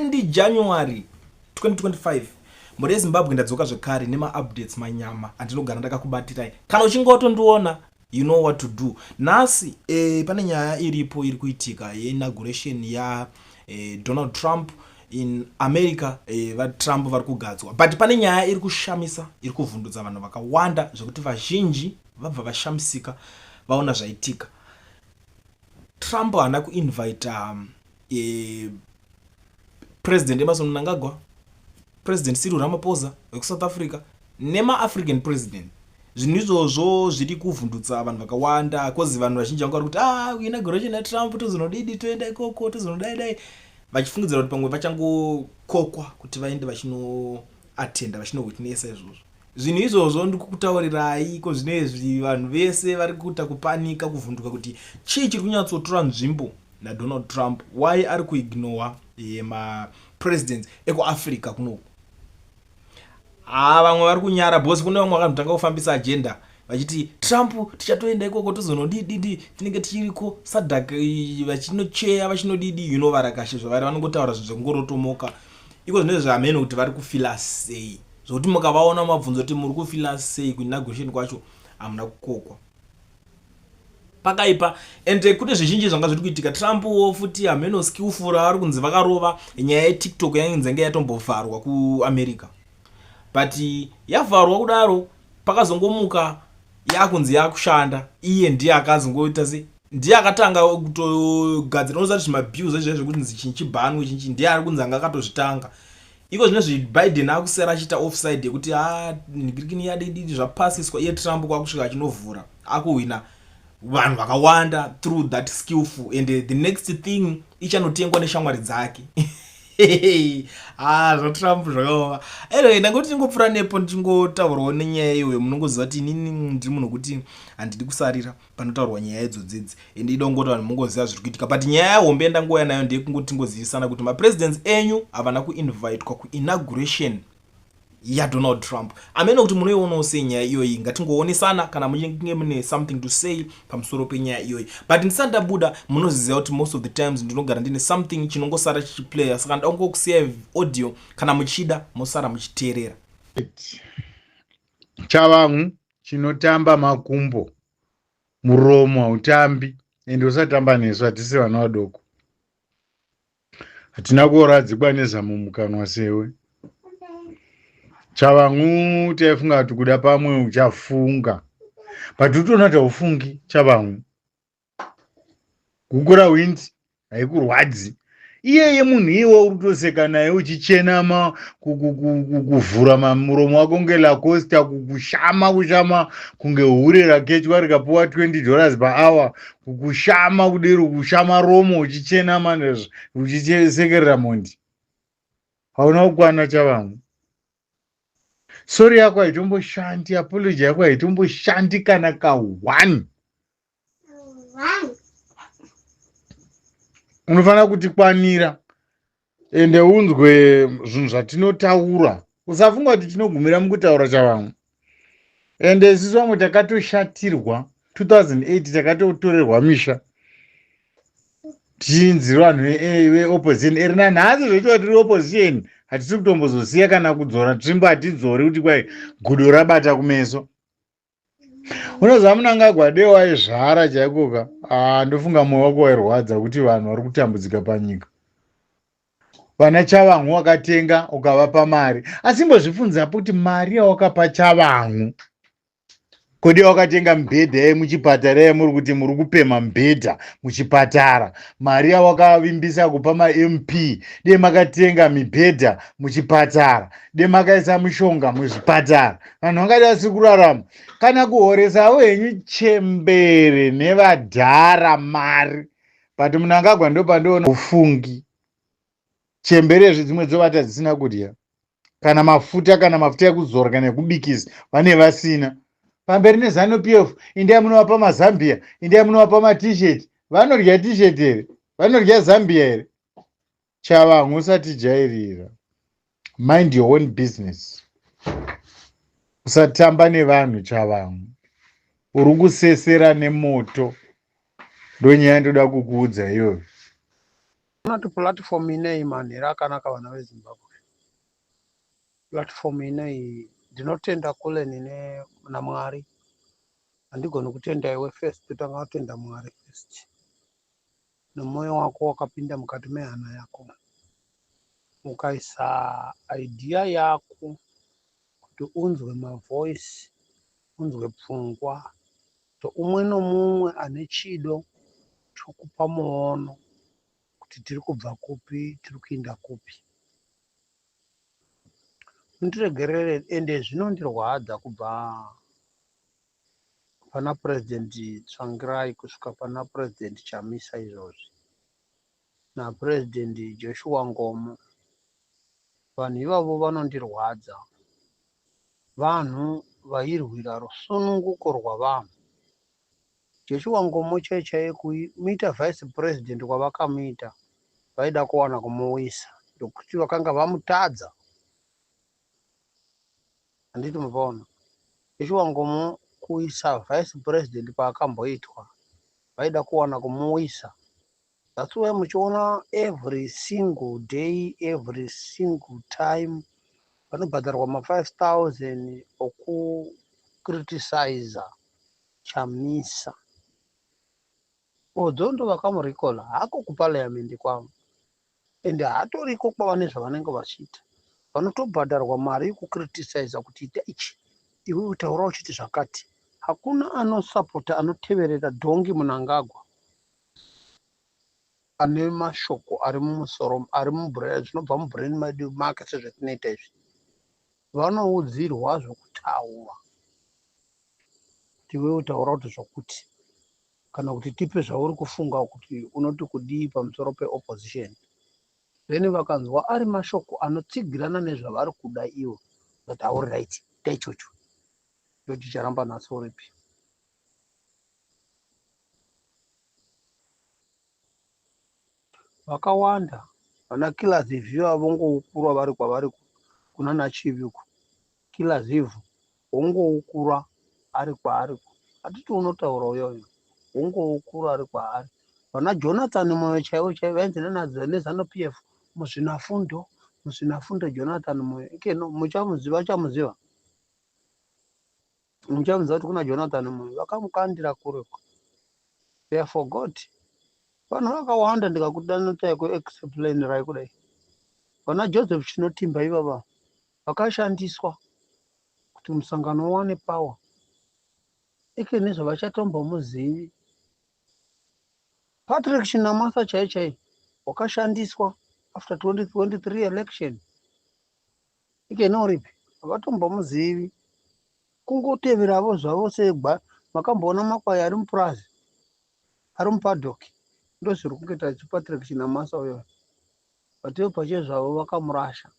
10 January 2025 muri yeZimbabwe ndadzoka zvekare nema-updates manyama andinogara ndakakubatirai. Kana uchingotondiona you know what to do. Nhasi pane nyaya iripo iri kuitika ye-inauguration ya Donald Trump in America. Trump vari kugadzwa, but pane nyaya iri kushamisa, iri kuvhundutsa vanhu vakawanda zvekuti vazhinji vabva vashamisika vaona zvaitika. Trump haana kuinvite president Emmerson Mnangagwa, president Cyril Ramaphosa weSouth Africa nema-African president. Zvinhu izvozvo zviri kuvhundutsa vanhu vakawanda, kozi vanhu vazhinji vanga vari kuti inauguration yaTrump tozonodidi, toenda ikoko tozonodaidai, vachifungidzira kuti pamwe vachangokokwa kuti vaende vachinoatenda, vachinowitnessa izvozvo. Zvinhu izvozvo ndikukutaurirai ko zvinezvi vanhu vese vari kuita kupanika, kuvhunduka kuti chii chiri kunyatsotora nzvimbo naDonald Trump, why ari kuignore ma-presidents ekuAfrica kunoku. Vamwe vari kunyara bosi, kune vamwe vakatanga kufambisa agenda vachiti Trump tichatoenda ikoko tozonodididi, tinenge tichiriko SADC vachinocheya vachinodidi, varakashe zvavari vanongotaura zvinhu zvekungorotomoka. Iko zvinezvi zvamene kuti vari kufila sei, zvokuti mukavaona mabvunzo kuti muri kufila sei kuinauguration kwacho hamuna kukokwa. Pakaipa ende kuti zvizhinji zvanga zviri kuitika. Trump futi hameno skillful, vari kunzi vakarova nyaya yeTikTok yange yatombovharwa kuAmerica, but yavharwa kudaro pakazongomuka yakunzi yakushanda. Iye ndiye akazongoita se ndiye akatanga kutogadzira unosati zvimabhiuzi izvezvo kuti chinhu chibhanwe chinchi, ndiye ari kunzi anga akatozvitanga. Iko zvinezvi Biden akusera achita offside yekuti nigirikini yadididi zvapasiswa, iye Trump kwakusvika achinovhura akuhwina vanhu vakawanda through that skillful, and the next thing ichanotengwa neshamwari dzake. zvaTrump zvakaoma. Anyway, ndangoti tingopfura nepo ndichingotaurwawo nenyaya iyoyo. Munongoziva kuti inini ndiri munhu kuti handidi kusarira panotaurwa nyaya idzodzidzi, ende ida kungoti vanhu mungoziva zviri kuitika, but nyaya yahombe ndangouya nayo ndeyekungoti tingozivisana kuti mapresidents enyu havana kuinvitwa kuinauguration yaDonald Trump. Amene kuti munoionawo sei nyaya iyoyi, ngatingoonesana kana muchinge mune something to say pamusoro penyaya iyoyi. But ndisandabuda, munoziziva kuti most of the times ndinogara ndine something chinongosara chichiplaya, saka ndangokusiya audio, kana muchida mosara muchiteerera. Chavangu chinotamba makumbo, muromo hautambi, ende usatamba nesu, hatisi vana vadoko. Hatina kuoradzikwa nezamumukanwa sewe. Chavangu taifunga kuti kuda pamwe uchafunga, but utoona kuti haufungi. Chavangu gukura windi haikurwadzi. Iyeye munhu iwo uri kutoseka naye uchichenama, kuvhura muromo wako kunge Lacosta, kushama kunge hure rakechwa rikapuwa $20 per hour, kushama kudero, kushama romo uchichenama nezvo uchisekerera mondi. Hauna kukwana Chavangu. Sorry yako haitomboshandi, apology yako haitomboshandi kana ka1. Unofanira kutikwanira ende unzwe zvinhu zvatinotaura. Usafunga kuti tinogumira mukutaura Chavangu. Ende isusu vamwe takatoshatirwa 2008, takatotorerwa misha tichinzi vanhu veopposition. Erina nhasi zvochiva tiri opposition, hatisi kutombozoziya kana kudzora tsvimbo, hatidzori kuti kwai gudo rabata kumeso. Unoziva Mnangagwa deo aizvara chaikoka. Ndofunga mwoyo wako wairwadza kuti vanhu vari kutambudzika panyika. Vana Chavangu wakatenga ukavapa mari, asi mbozvifunzapo kuti mari yawakapa Chavangu, kodi wakatenga mibhedha yemuchipatara yemuri kuti muri kupema mibhedha muchipatara, mari yawakavimbisa kupa maMP, dei makatenga mibhedha muchipatara, dei makaisa mushonga muzvipatara, vanhu vangati vasi kurarama. Kana kuhoresawo henyu chembere nevadhara mari, but Mnangagwa ndopandoona ufungi. Chembere dzimwe dzovata dzisina kudya, kana mafuta ekuzora kana ekubikisa vane vasina. Pamberi neZANU-PF, india munovapa mazambia, india munovapa maT-shirt. Vanorya T-shirt here, vanorya Zambia here. Chavangu usatijairira. Mind your own business. Usatamba nevanhu Chavangu. Uri kusesera nemoto. Ndonyaya ndoda kukuudza iyoyo. unati platform inei manhero akanaka vana vezimbabwe. Platform inei ndinotenda kule nine naMwari, handigoni kutenda iwe first, tanga watenda Mwari first. Nemoyo wako wakapinda mukati mehana yako, ukaisa idea yako kuti unzwe mavoice, unzwe pfungwa, to umwe nomumwe ane chido chokupa muono kuti tiri kubva kupi, tiri kuenda kupi. Mundiregerere, ende zvinondirwadza kubva pana President Tsvangirai kusvika pana President Chamisa izvozvi naPresident Joshua Ngomo. Vanhu ivavo vanondirwadza, vanhu vairwira rusununguko rwavanhu. Joshua Ngomo chaiye kumuita vice president kwavakamuita, vaida kuwana kumuwisa ndokuti vakanga vamutadza. Handiti mupaona, Joshua Ngomo kuisa vice president paakamboitwa vaida kuwana kumuwisa. That's why muchiona every single day, every single time vanobhadharwa ma5,000 okukriticize Chamisa. Odzondo vakamurikola hako kupaliamendi kwavo, ende hatoriko kwavane zvavanenge vachiita. Vanotobhadharwa mari yekukriticize kuti ita ichi, iwe utaura uchiti zvakati. Hakuna anosapota, anoteverera dhongi Mnangagwa ane mashoko ari mumusoro, ari zvinobva mubrain make sezvatinoita izvi. Vanoudzirwa zvokutaura kuti iwe utaura kuti zvokuti, kana kuti tipe zvauri kufunga kuti unoti kudii pamusoro peopposition. Then vakanzwa ari mashoko anotsigirana nezvavari kuda ivo, that all right, ita ichocho, ndo chicharamba naso uripi. Vakawanda vana Kilazivhu vongoukura vari kwavari kuna Nachiviku. Kilazivhu vongoukura ari kwaari, hatiti unotaura uyoyo, vongoukura ari kwaari. Vana Jonathan Moyo chaivo vainzi neZANU-PF muzvinafundo Jonathan Moyo ikeno muchamuziva kuti kuna Jonathan Moyo, vakamukandira kureko. They forgot. Vanhu vakawanda ndikakudanota kuexplain rai kudai. Vana Joseph Chinotimba ivava vakashandiswa kuti musangano uwane power. Ikeni zvavachatombomuzii. Patrick Chinamasa chaiye wakashandiswa after 2023 election. Ikeni uripi, avatombomuzivi. Kungoteveravo zvavo segwa, makamboona makwai ari mupurazi, ari mupadhoki. Ndo zviri kungoita Patrick Chinamasa uyo. Vateo pache zvavo vakamurasha.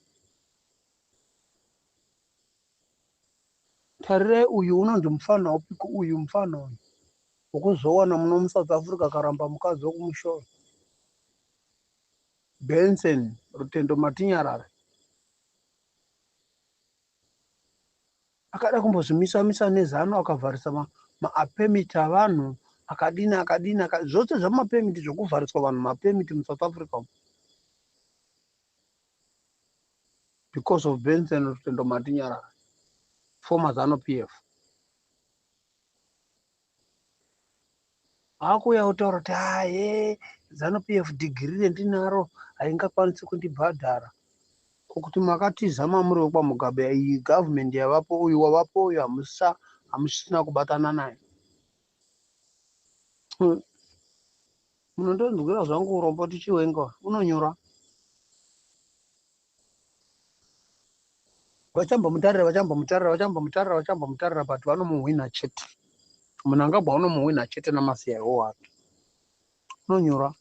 Tarirai uyu unonzi mufana upiko, uyu mufana uyu ukuzowana muno muSouth Africa karamba mukadzi wokumushoro. Benson Rutendo Matinyarara akada kumbozvimisa nezano akavharisa maapemiti avanhu akadini zvose zvamapemiti zvokuvhariswa vanhu mapemiti muSouth Africa because of Benson Rutendo Matinyarara, former ZANU-PF. Akuya kutaura kuti haye ZANU-PF digiri rendinaro haingakwanisi kundibhadhara, kuti makatizama muri wepaMugabe, iyi government yavapo, uyu wavapo, uyu hamusina kubatana naye. Munondonzwira zvangu urombo tichiwenga unonyura. Vachambomutarira but vanomuhwina chete. Mnangagwa unomuhwina chete namasiyawo wake. Unonyura.